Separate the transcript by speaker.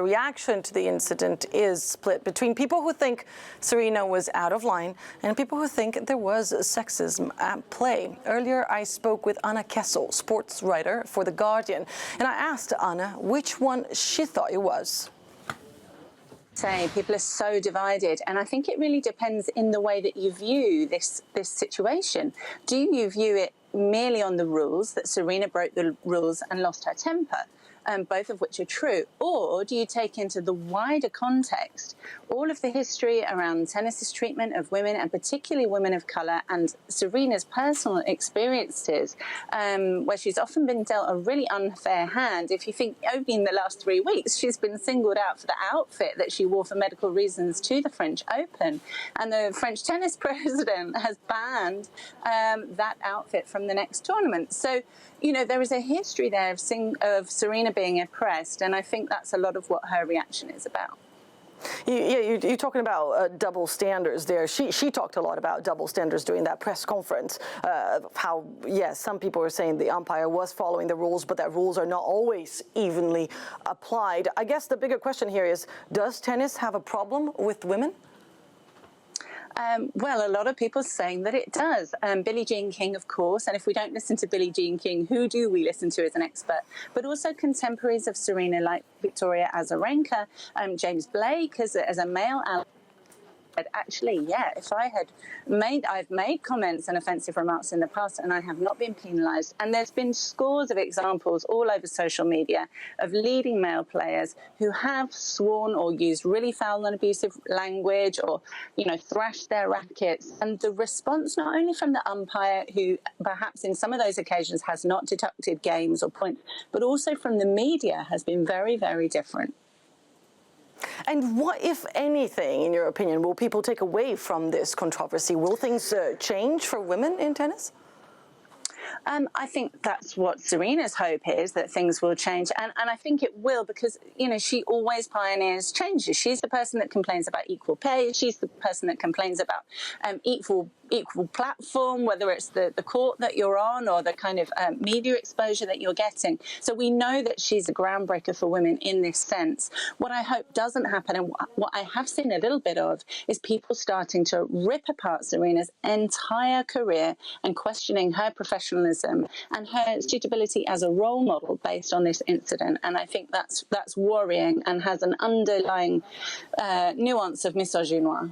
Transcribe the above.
Speaker 1: reaction to the incident is split between people who think Serena was out of line and people who think there was sexism at play. Earlier, I spoke with Anna Kessel, sports writer for The Guardian, and I asked Anna which one she thought it was.
Speaker 2: People are so divided, and I think it really depends in the way that you view this situation. Do you view it merely on the rules, that Serena broke the rules and lost her temper, both of which are true, or do you take into the wider context all of the history around tennis's treatment of women, and particularly women of colour, and Serena's personal experiences, where she's often been dealt a really unfair hand? If you think only in the last 3 weeks she's been singled out for the outfit that she wore for medical reasons to the French Open, and the French tennis president has banned that outfit from the next tournament. So, you know, there is a history there of Serena being oppressed, and I think that's a lot of what her reaction is about.
Speaker 1: You're talking about double standards there. She talked a lot about double standards during that press conference, how, yes, some people are saying the umpire was following the rules, but that rules are not always evenly applied. I guess the bigger question here is, does tennis have a problem with women?
Speaker 2: Well, a lot of people are saying that it does. Billie Jean King, of course, and if we don't listen to Billie Jean King, who do we listen to as an expert? But also contemporaries of Serena like Victoria Azarenka, James Blake as a male ally. Actually, yeah, if I've made comments and offensive remarks in the past, and I have not been penalised. And there's been scores of examples all over social media of leading male players who have sworn or used really foul and abusive language, or, you know, thrashed their rackets. And the response, not only from the umpire, who perhaps in some of those occasions has not deducted games or points, but also from the media, has been very, very different.
Speaker 1: And what, if anything, in your opinion, will people take away from this controversy? Will things change for women in tennis?
Speaker 2: I think that's what Serena's hope is, that things will change. And I think it will, because, you know, she always pioneers changes. She's the person that complains about equal pay. She's the person that complains about equal platform, whether it's the court that you're on or the kind of media exposure that you're getting. So we know that she's a groundbreaker for women in this sense. What I hope doesn't happen, and what I have seen a little bit of, is people starting to rip apart Serena's entire career and questioning her professionalism and her suitability as a role model based on this incident. And I think that's worrying and has an underlying nuance of misogynoir.